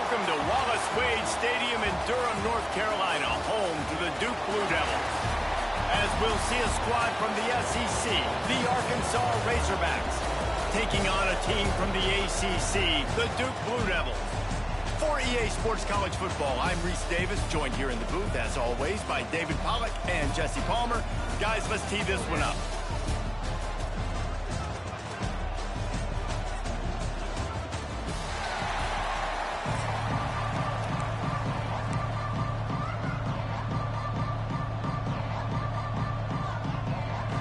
Welcome to Wallace Wade Stadium in Durham, North Carolina, home to the Duke Blue Devils. As we'll see a squad from the SEC, the Arkansas Razorbacks, taking on a team from the ACC, the Duke Blue Devils. For EA Sports College Football, I'm Reese Davis, joined here in the booth, as always, by David Pollack and Jesse Palmer. Guys, let's tee this one up.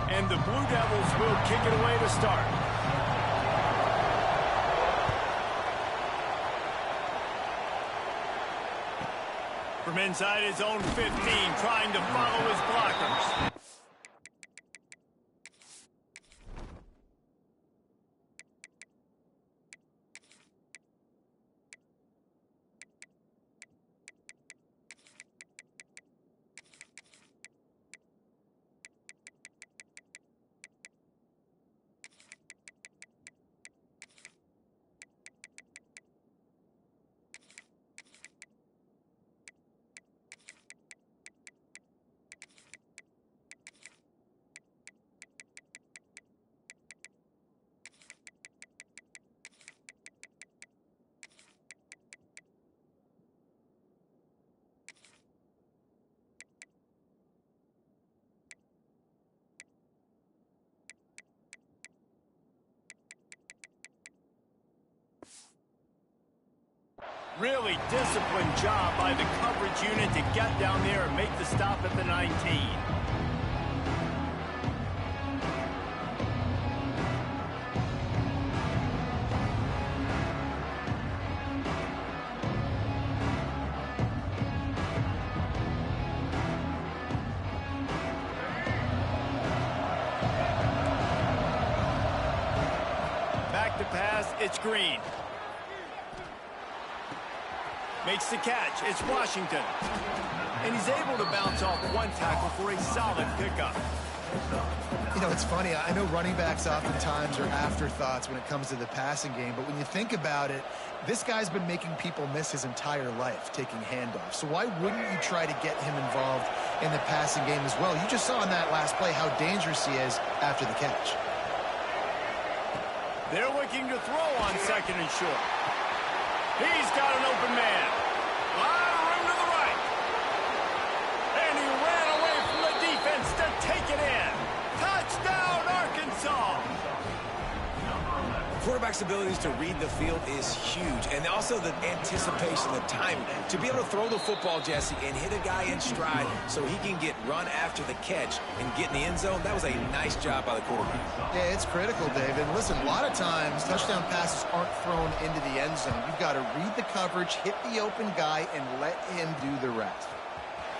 And the Blue Devils will kick it away to start. From inside his own 15, trying to follow his blockers. Really disciplined job by the coverage unit to get down there and make the stop at the 19. Back to pass, it's Green. Makes the catch. It's Washington. And he's able to bounce off one tackle for a solid pickup. You know, it's funny. I know running backs oftentimes are afterthoughts when it comes to the passing game, but when you think about it, this guy's been making people miss his entire life taking handoffs. So why wouldn't you try to get him involved in the passing game as well? You just saw in that last play how dangerous he is after the catch. They're looking to throw on second and short. He's got an open man. A lot of room to the right. And he ran away from the defense to take it in. Touchdown, Arkansas. Quarterback's abilities to read the field is huge. And also the anticipation, the timing. To be able to throw the football, Jesse, and hit a guy in stride so he can get run after the catch and get in the end zone, that was a nice job by the quarterback. Yeah, it's critical, David. Listen, a lot of times touchdown passes aren't thrown into the end zone. You've got to read the coverage, hit the open guy, and let him do the rest.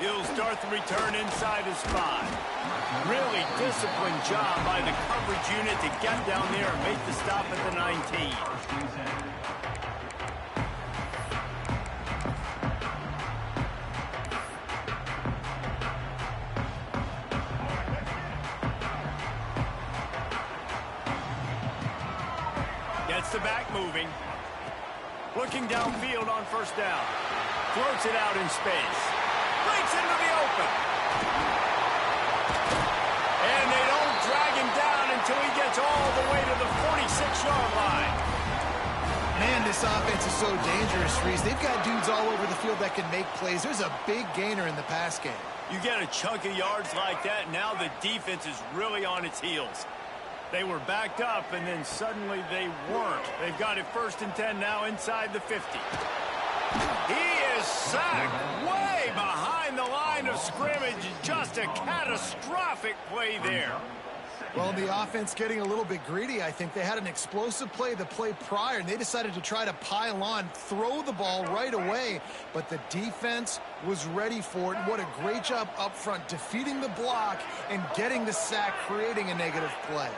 He'll start the return inside his 5. Really disciplined job by the coverage unit to get down there and make the stop at the 19. Gets the back moving. Looking downfield on first down. Floats it out in space. Breaks into the open. And they don't drag him down until he gets all the way to the 46-yard line. Man, this offense is so dangerous, Reese. They've got dudes all over the field that can make plays. There's a big gainer in the pass game. You get a chunk of yards like that, now the defense is really on its heels. They were backed up, and then suddenly they weren't. They've got it 1st and 10 now inside the 50. He is sacked way behind the line of scrimmage. Just a catastrophic play there. Well, the offense getting a little bit greedy. I think they had an explosive play the play prior, and they decided to try to pile on, throw the ball right away. But the defense was ready for it. What a great job up front, defeating the block and getting the sack, creating a negative play.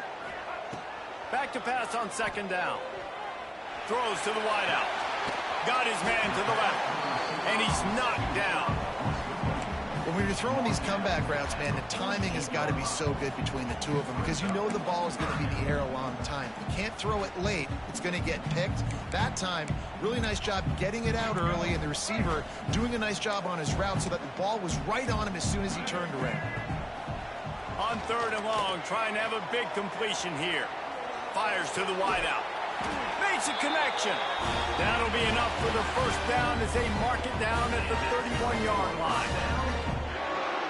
Back to pass on second down. Throws to the wideout. Got his man to the left. And he's knocked down. When When you're throwing these comeback routes, man, the timing has got to be so good between the two of them because you know the ball is going to be in the air a long time. You can't throw it late. It's going to get picked. That time, really nice job getting it out early, and the receiver doing a nice job on his route so that the ball was right on him as soon as he turned around. On 3rd and long, trying to have a big completion here. Fires to the wideout. Makes a connection. That'll be enough for the first down as they mark it down at the 31-yard line.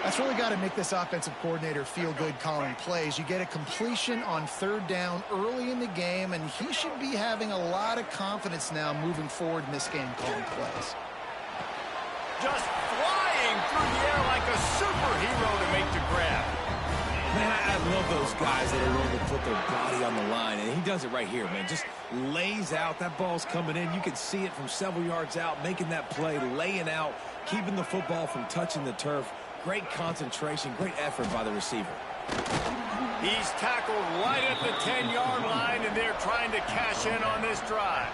That's really got to make this offensive coordinator feel good calling plays. You get a completion on 3rd down early in the game, and he should be having a lot of confidence now moving forward in this game calling plays. Just flying through the air like a superhero to make the grab. Man, I love those guys that are willing to put their body on the line, and he does it right here, man. Just lays out. That ball's coming in. You can see it from several yards out, making that play, laying out, keeping the football from touching the turf. Great concentration, great effort by the receiver. He's tackled right at the 10-yard line, and they're trying to cash in on this drive.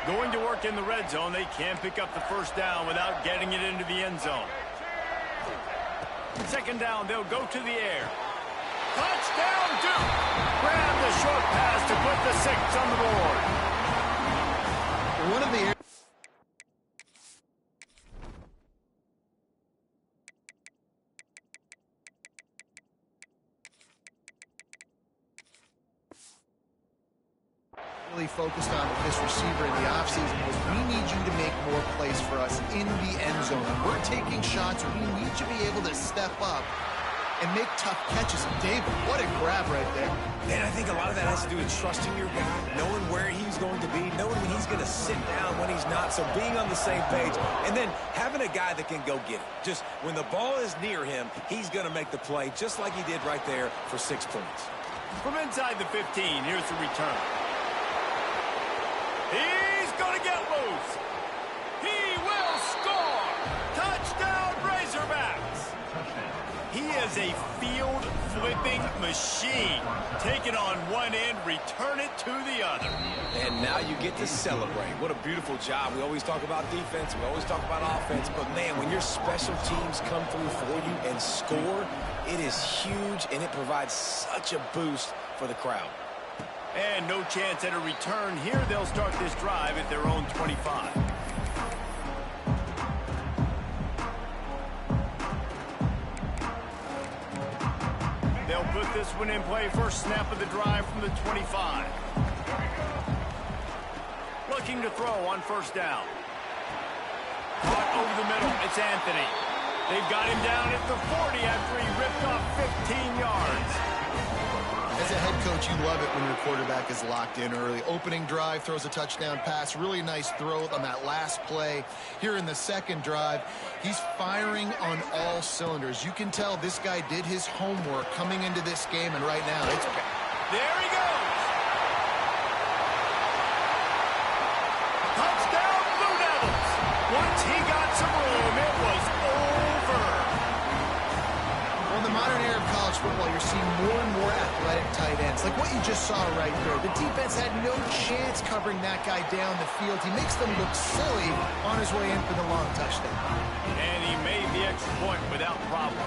Going to work in the red zone, they can't pick up the first down without getting it into the end zone. 2nd down, they'll go to the air. Touchdown, Duke! Grab the short pass to put the 6 on the board. One of the really focused on with this receiver in the offseason was we need you to make more plays for us in the end zone. We're taking shots. We need you to be able to step up and make tough catches. And David, what a grab right there. Man, I think a lot of that has to do with trusting your guy, knowing where he's going to be, knowing when he's going to sit down, when he's not, so being on the same page, and then having a guy that can go get it. Just when the ball is near him, he's going to make the play just like he did right there for 6 points. From inside the 15, here's the return. He's going to get loose. He will score. Touchdown, Razorbacks. He is a field-flipping machine. Take it on one end, return it to the other. And now you get to celebrate. What a beautiful job. We always talk about defense. We always talk about offense. But, man, when your special teams come through for you and score, it is huge, and it provides such a boost for the crowd. And no chance at a return here. They'll start this drive at their own 25. They'll put this one in play. First snap of the drive from the 25. Looking to throw on 1st down. Caught over the middle. It's Anthony. They've got him down at the 40 after he ripped off 15 yards. As a head coach, you love it when your quarterback is locked in early. Opening drive, throws a touchdown pass. Really nice throw on that last play. Here in the 2nd drive, he's firing on all cylinders. You can tell this guy did his homework coming into this game, and right now, it's... There he goes! Touchdown, Blue Devils! Once he got some room, it was over. Well, in the modern era of college football, you're seeing more and more athletic tight ends, like what you just saw right there. The defense had no chance covering that guy down the field. He makes them look silly on his way in for the long touchdown. And he made the extra point without problem.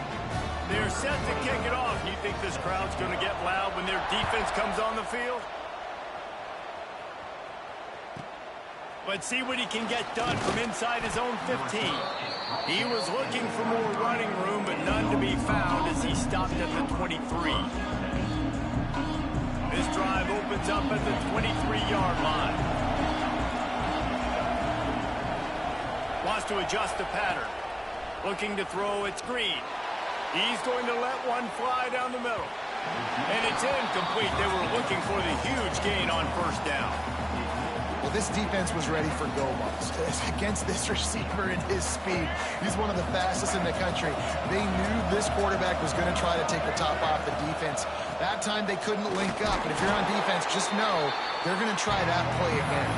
They're set to kick it off. You think this crowd's going to get loud when their defense comes on the field? But see what he can get done from inside his own 15. He was looking for more running room, but none to be found as he stopped at the 23. This drive opens up at the 23-yard line. Wants to adjust the pattern. Looking to throw, it's Green. He's going to let one fly down the middle. And it's incomplete. They were looking for the huge gain on 1st down. Well, this defense was ready for go balls against this receiver and his speed. He's one of the fastest in the country. They knew this quarterback was going to try to take the top off the defense. That time they couldn't link up. And if you're on defense, just know they're going to try that play again.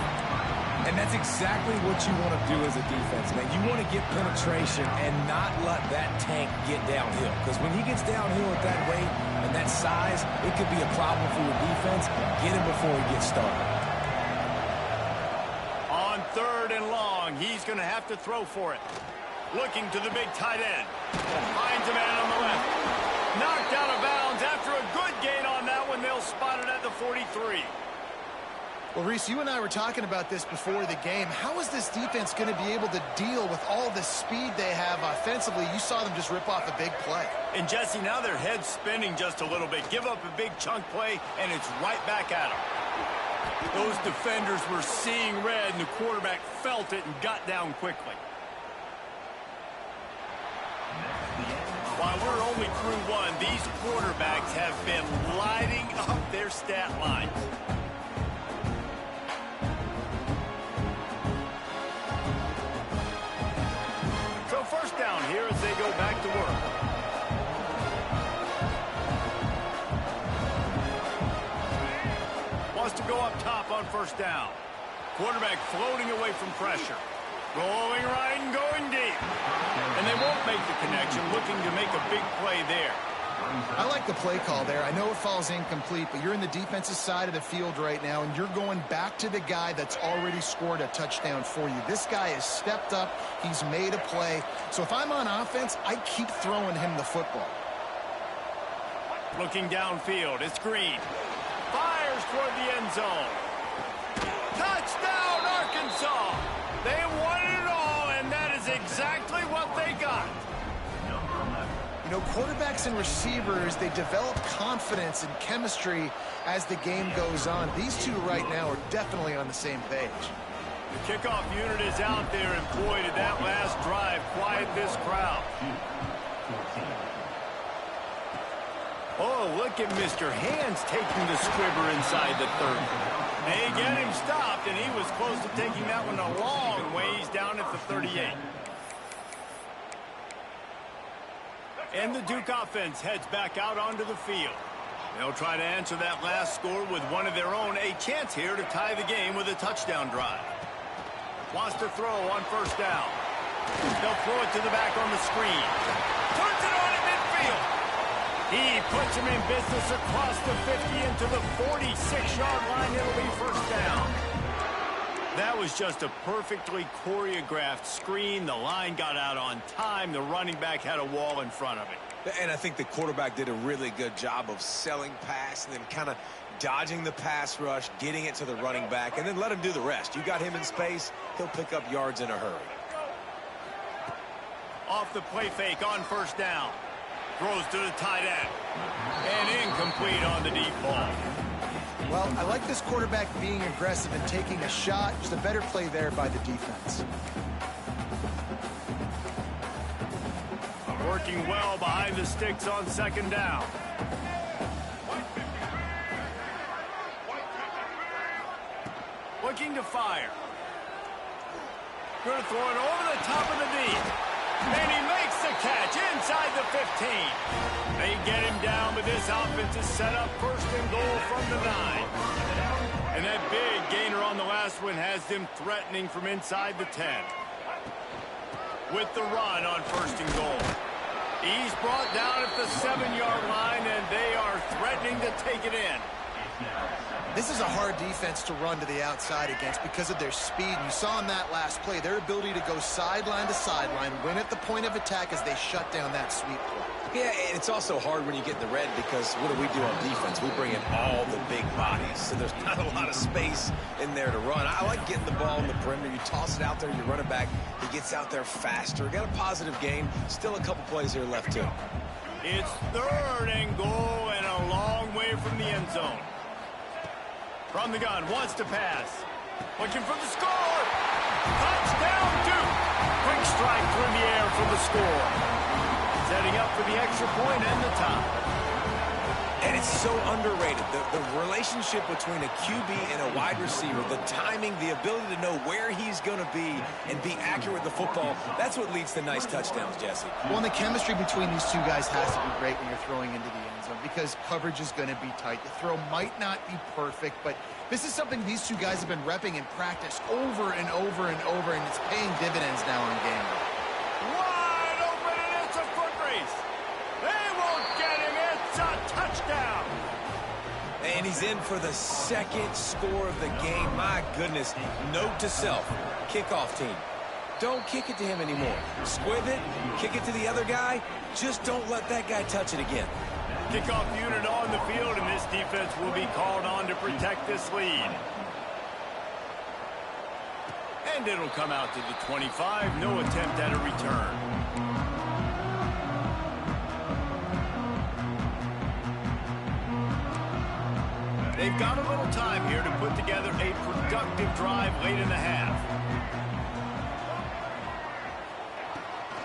And that's exactly what you want to do as a defense, man. You want to get penetration and not let that tank get downhill. Because when he gets downhill at that weight and that size, it could be a problem for your defense. Get him before he gets started. On 3rd and long, down. He's going to have to throw for it. Looking to the big tight end. Finds a man on the left. Knocked out of bounds after a good gain on that one. They'll spot it at the 43. Well, Reese, you and I were talking about this before the game. How is this defense going to be able to deal with all the speed they have offensively? You saw them just rip off a big play. And, Jesse, now their head's spinning just a little bit. Give up a big chunk play, and it's right back at them. Those defenders were seeing red, and the quarterback felt it and got down quickly. While we're only through one, these quarterbacks have been lighting up their stat line. So first down here as they go back to work. Wants to go up top on first down. Quarterback floating away from pressure. Rolling right and going deep. And they won't make the connection, looking to make a big play there. I like the play call there. I know it falls incomplete, but you're in the defensive side of the field right now, and you're going back to the guy that's already scored a touchdown for you. This guy has stepped up. He's made a play. So if I'm on offense, I keep throwing him the football. Looking downfield, it's Green. Fires toward the end zone. Touchdown, Arkansas! They won it all, and that is exactly what they got. You know, quarterbacks and receivers, they develop confidence and chemistry as the game goes on. These two right now are definitely on the same page. The kickoff unit is out there, and boy, did that last drive quiet this crowd. Oh, look at Mr. Hands taking the squibber inside the 30. They get him stopped, and he was close to taking that one a long ways down at the 38. And the Duke offense heads back out onto the field. They'll try to answer that last score with one of their own. A chance here to tie the game with a touchdown drive. Wants to throw on first down. They'll throw it to the back on the screen. Turns it on at midfield. He puts him in business across the 50 into the 46-yard line. It'll be first down. That was just a perfectly choreographed screen. The line got out on time. The running back had a wall in front of it. And I think the quarterback did a really good job of selling pass and then kind of dodging the pass rush, getting it to the running back, and then let him do the rest. You got him in space, he'll pick up yards in a hurry. Off the play fake on first down. Throws to the tight end. And incomplete on the deep ball. Well, I like this quarterback being aggressive and taking a shot. Just a better play there by the defense. Working well behind the sticks on second down. Looking to fire. Going to throw it over the top of the D. And he makes the catch inside the 15. They get him down, but this offense is set up first and goal from the 9. And that big gainer on the last one has them threatening from inside the 10. With the run on first and goal. He's brought down at the 7-yard line, and they are threatening to take it in. This is a hard defense to run to the outside against because of their speed. You saw in that last play, their ability to go sideline to sideline, win at the point of attack as they shut down that sweep play. Yeah, and it's also hard when you get in the red because what do we do on defense? We bring in all the big bodies, so there's not a lot of space in there to run. I like getting the ball in the perimeter. You toss it out there, you run it back. He gets out there faster. Got a positive game. Still a couple plays here left, too. It's third and goal and a long way from the end zone. From the gun, wants to pass. Looking for the score. Touchdown, Duke. Quick strike through the air for the score. Setting up for the extra point and the tie. And it's so underrated. The relationship between a QB and a wide receiver, the timing, the ability to know where he's going to be and be accurate with the football, that's what leads to nice touchdowns, Jesse. Well, and the chemistry between these two guys has to be great when you're throwing into the end zone because coverage is going to be tight. The throw might not be perfect, but this is something these two guys have been repping in practice over and over and over, and it's paying dividends now on game day. Wide open, and it's a foot race. They won't get him. It's a touchdown. And he's in for the second score of the game. My goodness. Note to self, kickoff team. don't kick it to him anymore. Squib it, kick it to the other guy. Just don't let that guy touch it again. Kickoff unit on the field, and this defense will be called on to protect this lead. And it'll come out to the 25. No attempt at a return. They've got a little time here to put together a productive drive late in the half.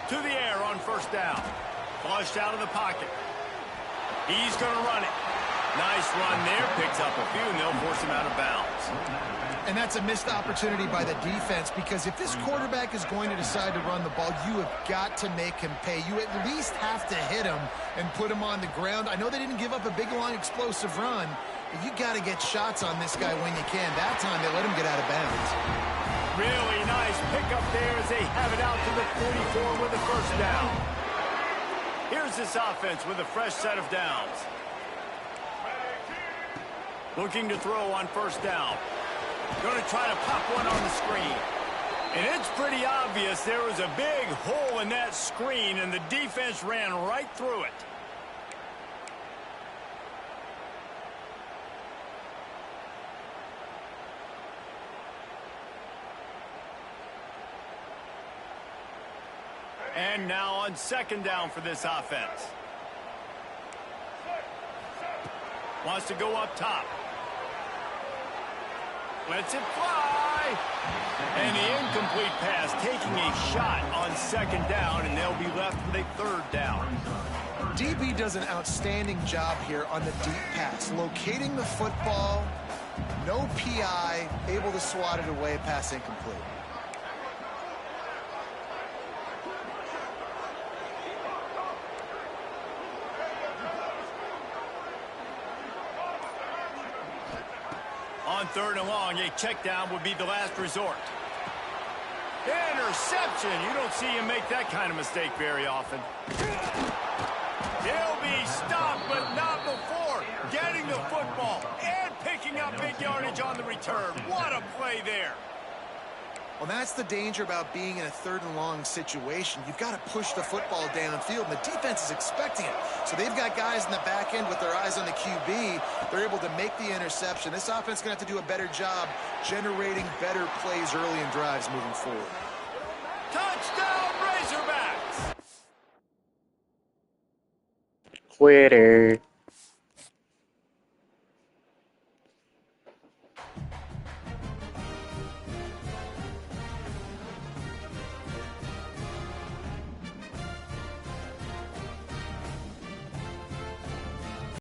To the air on first down. Flushed out of the pocket. He's going to run it. Nice run there. Picks up a few, and they'll force him out of bounds. And that's a missed opportunity by the defense, because if this quarterback is going to decide to run the ball, you have got to make him pay. You at least have to hit him and put him on the ground. I know they didn't give up a big, long, explosive run, but you got to get shots on this guy when you can. That time, they let him get out of bounds. Really nice pickup there as they have it out to the 44 with the first down. Here's this offense with a fresh set of downs. Looking to throw on first down. Going to try to pop one on the screen. And it's pretty obvious there was a big hole in that screen, and the defense ran right through it. And now on second down for this offense. Wants to go up top. Lets it fly. And the incomplete pass, taking a shot on second down, and they'll be left with a third down. DB does an outstanding job here on the deep pass, locating the football, no PI, able to swat it away, pass incomplete. On third and long, a check down would be the last resort. Interception. You don't see him make that kind of mistake very often. He'll be stopped, but not before getting the football and picking up big yardage on the return. What a play there. Well, that's the danger about being in a third and long situation. You've got to push the football downfield, and the defense is expecting it. So they've got guys in the back end with their eyes on the QB. They're able to make the interception. This offense is going to have to do a better job generating better plays early in drives moving forward. Touchdown, Razorbacks! Quitter.